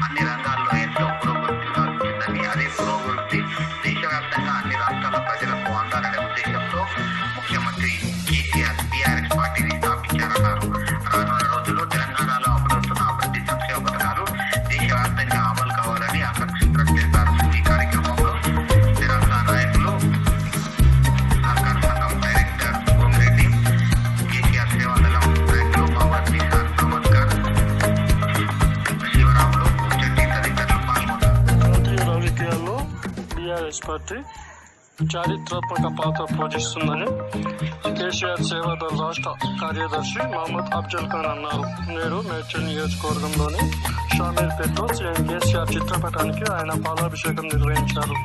అన్ని రంగాల్లో ఎంతో పురోగతి సాధించిందని, అదే పురోగతి దేశవ్యాప్తంగా అన్ని రాష్ట్రాల ప్రజలకు అందాలనే ఉద్దేశంతో ముఖ్యమంత్రి కేసీఆర్ బీఆర్ఎస్ పార్టీని స్థాపించారన్నారు. రానున్న రోజుల్లో తెలంగాణలో అమలవుతున్న అభివృద్ధి సంక్షేమ పథకాలు దేశవ్యాప్తంగా అమలు కావాలని ఆకాంక్షించడం తెలిపారు. ఈ కార్యక్రమంలో తెలంగాణ నాయకులు, సహకార సంఘం డైరెక్టర్ భూమిరెడ్డి, కేసీఆర్ సేవాదళం నాయకులు మహమ్మద్ నిసార్ అహ్మద్ ఖాన్, శివరాములు, చెట్టి తదితరులు పాల్గొన్నారు. జాతీయ రాజకీయాల్లో బీఆర్ఎస్ పార్టీ చారిత్రాత్మక పాత్ర పోషిస్తుందని కేసీఆర్ సేవాదళ రాష్ట్ర కార్యదర్శి మహమ్మద్ అఫ్జల్ ఖాన్ అన్నారు. నేడు మేడ్చల్ నియోజకవర్గంలోని షామీర్పేటలో సీఎం కేసీఆర్ చిత్రపటానికి ఆయన పాలాభిషేకం నిర్వహించారు.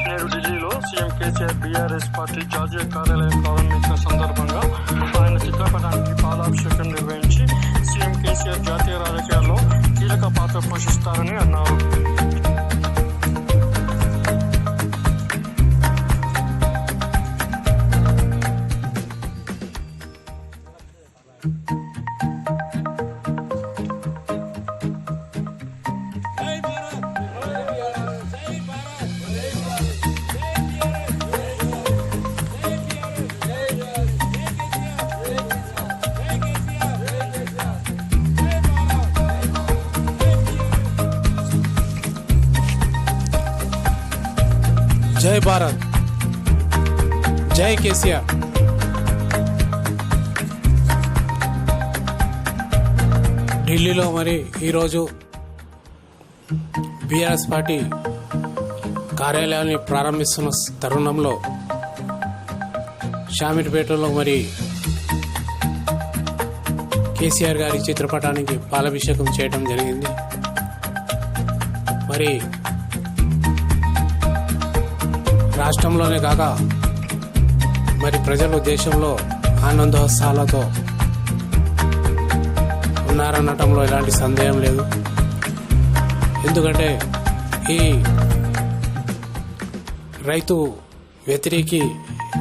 నేడు ఢిల్లీలో సీఎం కేసీఆర్ బీఆర్ఎస్ పార్టీ జాతీయ కార్యాలయం ప్రారంభించిన సందర్భంగా ఆయన చిత్రపటానికి పాలాభిషేకం నిర్వహించి సీఎం కేసీఆర్ జాతీయ రాజకీయాల్లో కీలక పాత్ర పోషిస్తారని అన్నారు. జై భారత్, జై కేసీఆర్. ఢిల్లీలో మరి ఈరోజు బీఆర్ఎస్ పార్టీ కార్యాలయాన్ని ప్రారంభిస్తున్న తరుణంలో షామీర్పేటలో మరి కేసీఆర్ గారి చిత్రపటానికి పాలాభిషేకం చేయడం జరిగింది. మరి రాష్ట్రంలోనే కాక మరి ప్రజలు దేశంలో ఆనందోత్సాహాలతో ఉన్నారనటంలో ఎలాంటి సందేహం లేదు. ఎందుకంటే ఈ రైతు వ్యతిరేకి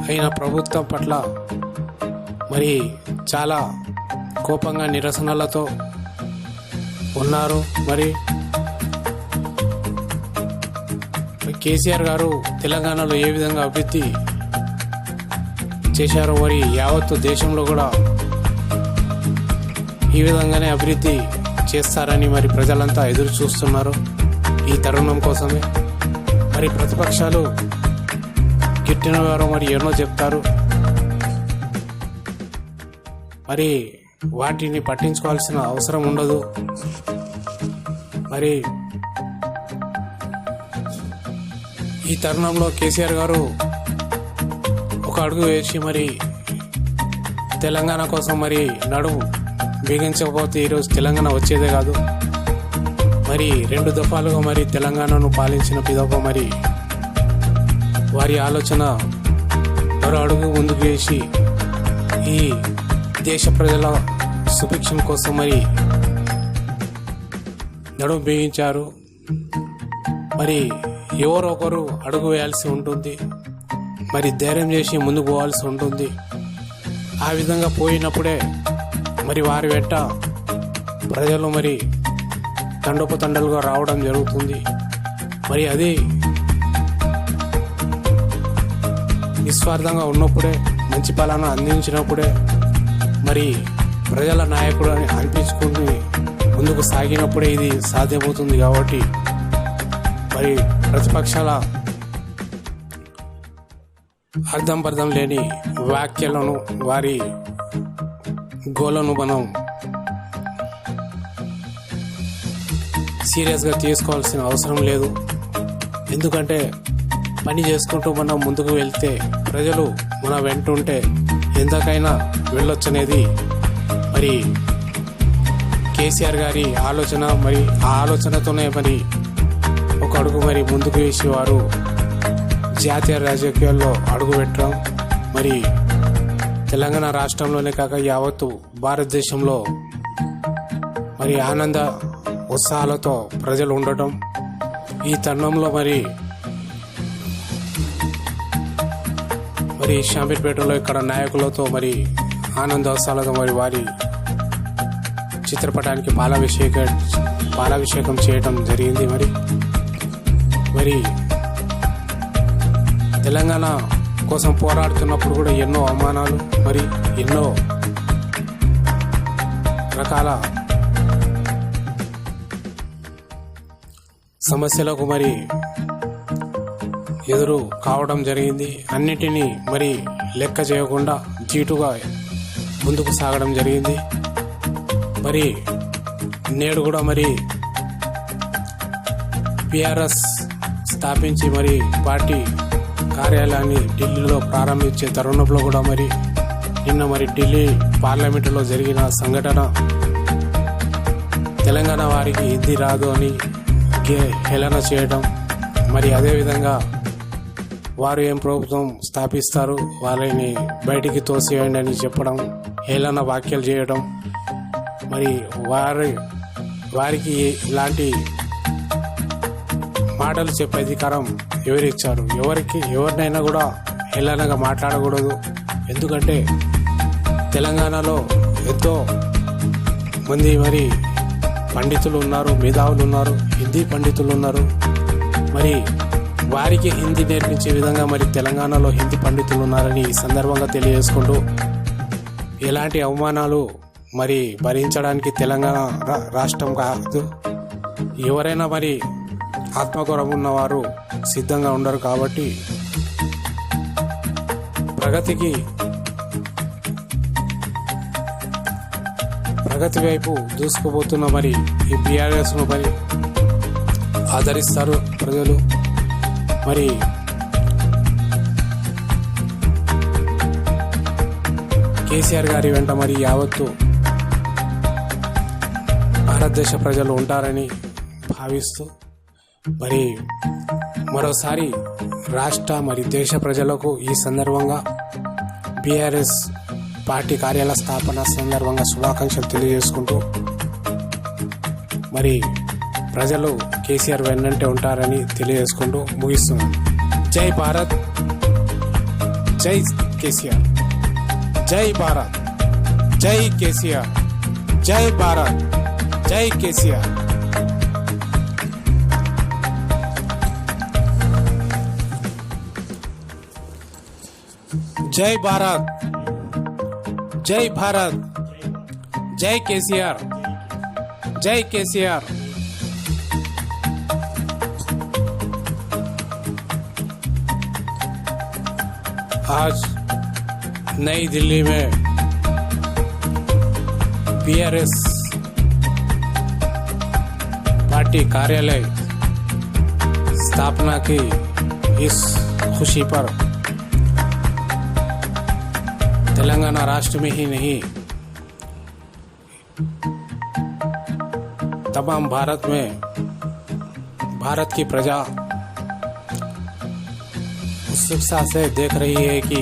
అయిన ప్రభుత్వం పట్ల మరి చాలా కోపంగా నిరసనలతో ఉన్నారు. మరి కేసీఆర్ గారు తెలంగాణలో ఏ విధంగా అభివృద్ధి చేశారో మరి యావత్తు దేశంలో కూడా ఈ విధంగానే అభివృద్ధి చేస్తారని మరి ప్రజలంతా ఎదురు చూస్తున్నారు ఈ తరుణం కోసమే. మరి ప్రతిపక్షాలు గిట్టిన వారు మరి ఎన్నో చెప్తారు, మరి వాటిని పట్టించుకోవాల్సిన అవసరం ఉండదు. మరి ఈ తరుణంలో కేసీఆర్ గారు ఒక అడుగు వేసి మరి తెలంగాణ కోసం మరి నడుము బిగించకపోతే ఈరోజు తెలంగాణ వచ్చేదే కాదు. మరి 2 దఫాలుగా మరి తెలంగాణను పాలించిన పిదప మరి వారి ఆలోచన మరో అడుగు ముందుకు వేసి ఈ దేశ ప్రజల సుభిక్షం కోసం మరి నడుము బిగించారు. మరి ఎవరో ఒకరు అడుగు వేయాల్సి ఉంటుంది, మరి ధైర్యం చేసి ముందుకు పోవాల్సి ఉంటుంది. ఆ విధంగా పోయినప్పుడే మరి వారి వెంట ప్రజలు మరి తండోపతండలుగా రావడం జరుగుతుంది. మరి అది నిస్వార్థంగా ఉన్నప్పుడే, మంచి పాలన అందించినప్పుడే మరి ప్రజల నాయకుడు అని అనిపించుకుని ముందుకు సాగినప్పుడే ఇది సాధ్యమవుతుంది. కాబట్టి మరి ప్రతిపక్షాల అర్థం పర్థం లేని వ్యాఖ్యలను, వారి గోలను మనం సీరియస్గా తీసుకోవాల్సిన అవసరం లేదు. ఎందుకంటే పని చేసుకుంటూ మనం ముందుకు వెళ్తే ప్రజలు మన వెంటుంటే ఎంతకైనా వెళ్ళొచ్చనేది మరి కేసీఆర్ గారి ఆలోచన. మరి ఆ ఆలోచనతోనే మరి ఒక అడుగు మరి ముందుకు వేసి వారు జాతీయ రాజకీయాల్లో అడుగు పెట్టడం, మరి తెలంగాణ రాష్ట్రంలోనే కాక యావత్తు భారతదేశంలో మరి ఆనంద ఉత్సాహాలతో ప్రజలు ఉండటం. ఈ తరుణంలో మరి షామీర్పేటలో ఇక్కడ నాయకులతో మరి ఆనందోత్సాహాలతో మరి వారి చిత్రపటానికి పాలాభిషేకం చేయడం జరిగింది. మరి తెలంగాణ కోసం పోరాడుతున్నప్పుడు కూడా ఎన్నో అవమానాలు, మరి ఎన్నో రకాల సమస్యలకు మరి ఎదురు కావడం జరిగింది. అన్నిటినీ మరి లెక్క చేయకుండా జీటుగా ముందుకు సాగడం జరిగింది. మరి నేడు కూడా మరి బీఆర్ఎస్ స్థాపించి మరి పార్టీ కార్యాలయాన్ని ఢిల్లీలో ప్రారంభించే తరుణంలో కూడా మరి నిన్న మరి ఢిల్లీ పార్లమెంటులో జరిగిన సంఘటన తెలంగాణ వారికి హిందీ రాదు అని హేళన చేయడం, మరి అదేవిధంగా వారు ఏం ప్రభుత్వం స్థాపిస్తారు, వారిని బయటికి తోసేయండి అని చెప్పడం, హేళన వ్యాఖ్యలు చేయడం, మరి వారికి ఇలాంటి మాటలు చెప్పే అధికారం ఎవరిచ్చారు? ఎవరినైనా కూడా హేళనగా మాట్లాడకూడదు. ఎందుకంటే తెలంగాణలో ఎంతో మంది మరి పండితులు ఉన్నారు, మేధావులు ఉన్నారు, హిందీ పండితులు ఉన్నారు. మరి వారికి హిందీ నేర్పించే విధంగా మరి తెలంగాణలో హిందీ పండితులు ఉన్నారని ఈ సందర్భంగా తెలియజేసుకుంటూ, ఎలాంటి అవమానాలు మరి భరించడానికి తెలంగాణ రాష్ట్రం కాదు. ఎవరైనా మరి ఆత్మగౌరవం ఉన్నవారు సిద్ధంగా ఉండరు. కాబట్టి ప్రగతి వైపు దూసుకుపోతున్న మరి ఈ బీఆర్ఎస్ను మరి ఆదరిస్తారు ప్రజలు. మరి కేసీఆర్ గారి వెంట మరి యావత్తు భారతదేశ ప్రజలు ఉంటారని భావిస్తూ మరి మరోసారి రాష్ట్ర మరి దేశ ప్రజలకు ఈ సందర్భంగా బీఆర్ఎస్ పార్టీ కార్యాలయ స్థాపన సందర్భంగా శుభాకాంక్షలు తెలియజేసుకుంటూ, మరి ప్రజలు కేసీఆర్ వెన్నంటే ఉంటారని తెలియజేసుకుంటూ ముగిస్తున్నాను. జై భారత్, జై కేసీఆర్, జై భారత్, జై కేసీఆర్, జై భారత్, జై కేసీఆర్. जय भारत, जय भारत, जय केसीआर, जय केसीआर. आज नई दिल्ली में बीआरएस पार्टी कार्यालय स्थापना की इस खुशी पर तेलंगाना राष्ट्र में ही नहीं, तमाम भारत में भारत की प्रजा उत्सुकता से देख रही है कि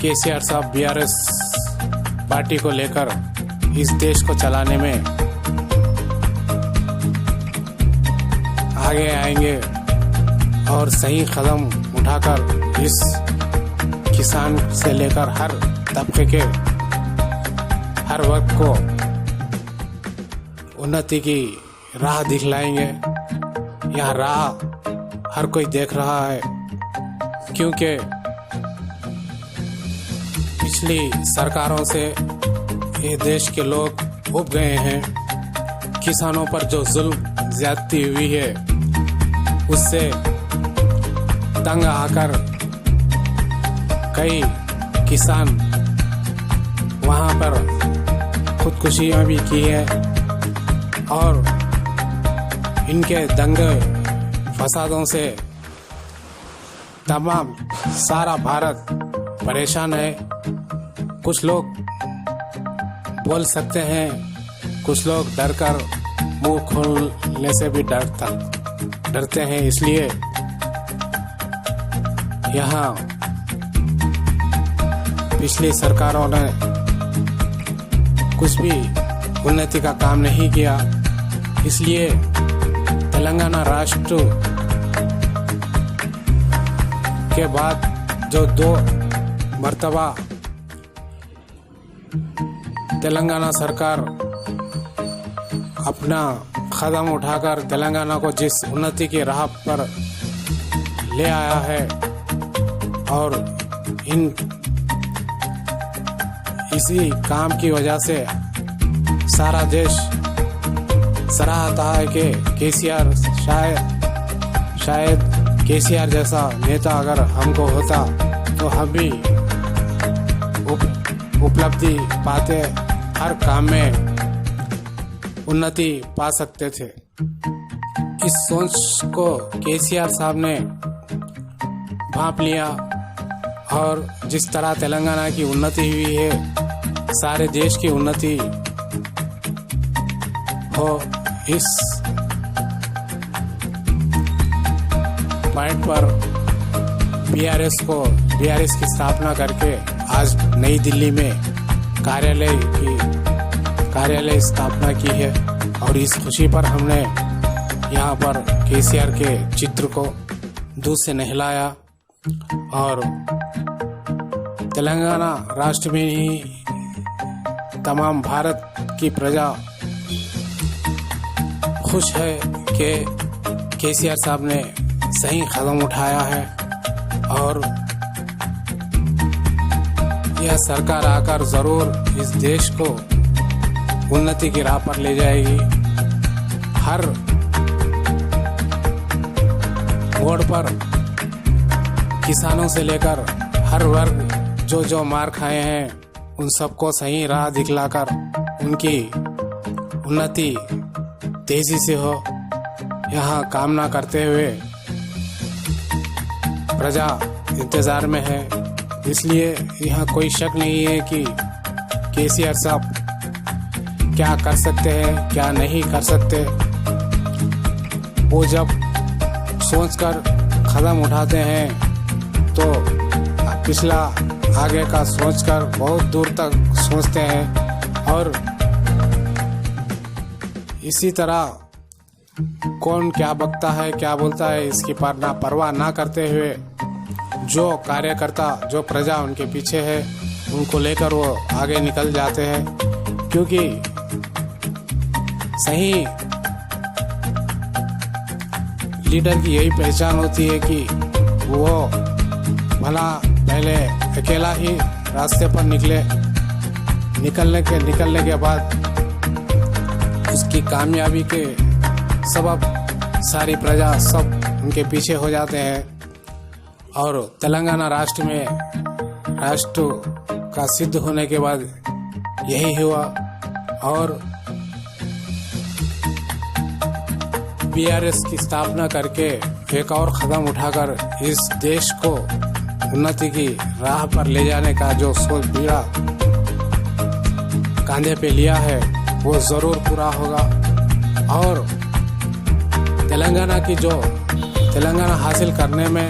केसीआर साहब बीआरएस पार्टी को लेकर इस देश को चलाने में आगे आएंगे और सही कदम उठाकर इस किसान से लेकर हर तबके के हर वर्ग को उन्नति की राह दिखलाएंगे. यह राह हर कोई देख रहा है, क्योंकि पिछली सरकारों से ये देश के लोग उब गए हैं. किसानों पर जो जुल्म ज्यादती हुई है उससे तंग आकर कई किसान वहां पर खुदकुशियां भी की है और इनके दंगे फसादों से तमाम सारा भारत परेशान है. कुछ लोग बोल सकते हैं, कुछ लोग डरकर मुंह खोलने से भी डरते हैं. इसलिए यहाँ पिछली सरकारों ने कुछ भी उन्नति का काम नहीं किया. इसलिए तेलंगाना राष्ट्र के बाद जो 2 मर्तबा तेलंगाना सरकार अपना कदम उठाकर तेलंगाना को जिस उन्नति की राह पर ले आया है और इसी काम की वजह से सारा देश सराहता है कि केसीआर शायद केसीआर जैसा नेता अगर हमको होता तो हम भी उपलब्धि पाते, हर काम में उन्नति पा सकते थे। इस सोच को केसीआर साहब ने भांप लिया और जिस तरह तेलंगाना की उन्नति हुई है, सारे देश की उन्नति हो, इस पॉइंट पर बीआरएस की स्थापना करके आज नई दिल्ली में कार्यालय स्थापना की है और इस खुशी पर हमने यहाँ पर केसीआर के चित्र को दूध से नहलाया और तेलंगाना राष्ट्र में ही तमाम भारत की प्रजा खुश है कि केसीआर साहब ने सही कदम उठाया है और यह सरकार आकर जरूर इस देश को उन्नति की राह पर ले जाएगी। हर मोड़ पर किसानों से लेकर हर वर्ग जो मार खाए हैं उन सबको सही राह दिखलाकर उनकी उन्नति तेजी से हो, यहाँ कामना करते हुए प्रजा इंतजार में है। इसलिए यहाँ कोई शक नहीं है कि केसीआर साहब क्या कर सकते हैं, क्या नहीं कर सकते। वो जब सोचकर कदम उठाते हैं तो पिछला आगे का सोचकर बहुत दूर तक सोचते हैं और इसी तरह कौन क्या बकता है, क्या बोलता है, इसकी परवाह ना करते हुए जो कार्यकर्ता, जो प्रजा उनके पीछे है, उनको लेकर वो आगे निकल जाते हैं। क्योंकि सही लीडर की यही पहचान होती है कि वो भला पहले अकेला ही रास्ते पर निकलने के बाद उसकी कामयाबी के सबब सारी प्रजा सब उनके पीछे हो जाते हैं और तेलंगाना राष्ट्र का सिद्ध होने के बाद यही हुआ और बीआरएस की स्थापना करके एक और कदम उठाकर इस देश को उन्नति की राह पर ले जाने का जो सोच बीड़ा कांधे पे लिया है वो जरूर पूरा होगा और तेलंगाना हासिल करने में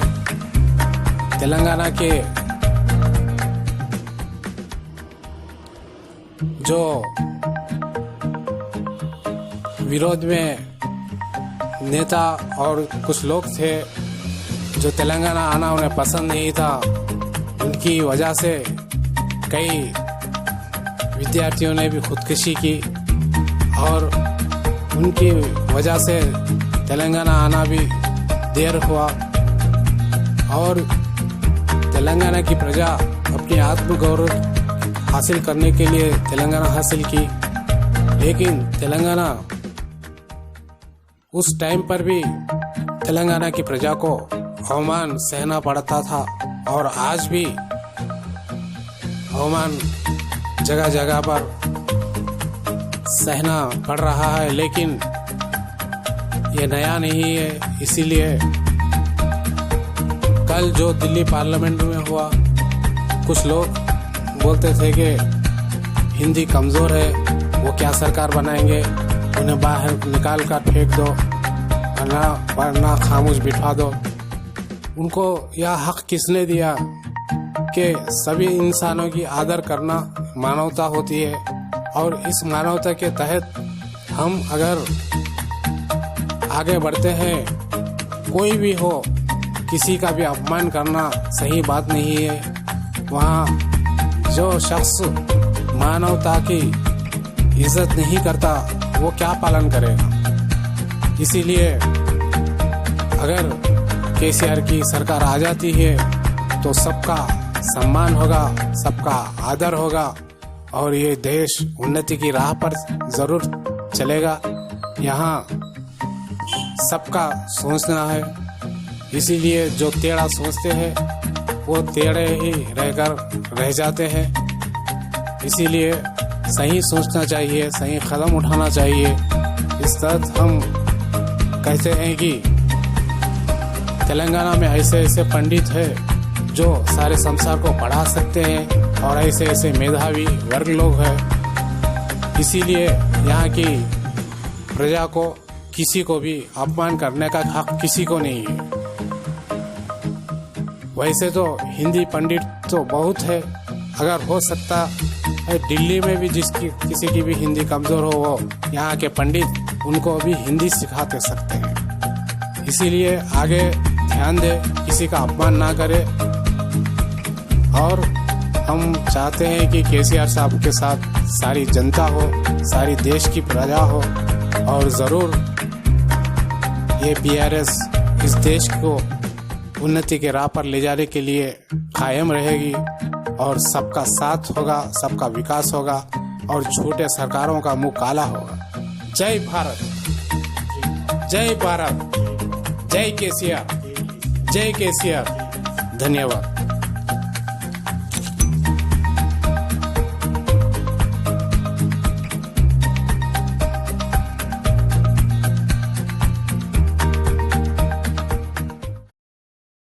तेलंगाना के जो विरोध में नेता और कुछ लोग थे जो तेलंगाना आना उन्हें पसंद नहीं था, उनकी वजह से कई विद्यार्थियों ने भी खुदकुशी की और उनकी वजह से तेलंगाना आना भी देर हुआ और तेलंगाना की प्रजा अपनी आत्मगौरव हासिल करने के लिए तेलंगाना हासिल की। लेकिन तेलंगाना उस टाइम पर भी तेलंगाना की प्रजा को अवमान सहना पड़ता था और आज भी अवमान जगह जगह पर सहना पड़ रहा है। लेकिन ये नया नहीं है। इसीलिए कल जो दिल्ली पार्लियामेंट में हुआ, कुछ लोग बोलते थे कि हिंदी कमज़ोर है, वो क्या सरकार बनाएंगे, उन्हें बाहर निकाल कर फेंक दो वरना खामोश बिठा दो। उनको यह हक किसने दिया कि सभी इंसानों की आदर करना मानवता होती है और इस मानवता के तहत हम अगर आगे बढ़ते हैं, कोई भी हो, किसी का भी अपमान करना सही बात नहीं है। वहाँ जो शख्स मानवता की इज्जत नहीं करता वो क्या पालन करेगा। इसीलिए अगर केसीआर की सरकार आ जाती है तो सबका सम्मान होगा, सबका आदर होगा और ये देश उन्नति की राह पर जरूर चलेगा। यहाँ सबका सोचना है, इसीलिए जो टेढ़ा सोचते हैं वो टेढ़े ही रहकर रह जाते हैं। इसीलिए सही सोचना चाहिए, सही कदम उठाना चाहिए। इस तरह हम कहते हैं कि तेलंगाना में ऐसे ऐसे पंडित हैं जो सारे संसार को पढ़ा सकते हैं और ऐसे ऐसे मेधावी वर्ग लोग हैं। इसीलिए यहाँ की प्रजा को किसी को भी अपमान करने का हक किसी को नहीं है। वैसे तो हिंदी पंडित तो बहुत है, अगर हो सकता है दिल्ली में भी किसी की भी हिंदी कमजोर हो वो यहाँ के पंडित उनको भी हिंदी सिखाते सकते हैं। इसीलिए आगे ध्यान दे, किसी का अपमान ना करे। और हम चाहते हैं कि केसीआर साहब के साथ सारी जनता हो, सारी देश की प्रजा हो और ज़रूर ये बीआरएस इस देश को उन्नति के राह पर ले जाने के लिए कायम रहेगी और सबका साथ होगा, सबका विकास होगा और झूठे सरकारों का मुंह काला होगा। जय भारत, जय भारत, जय केसीआर, जय केसीआर। धन्यवाद।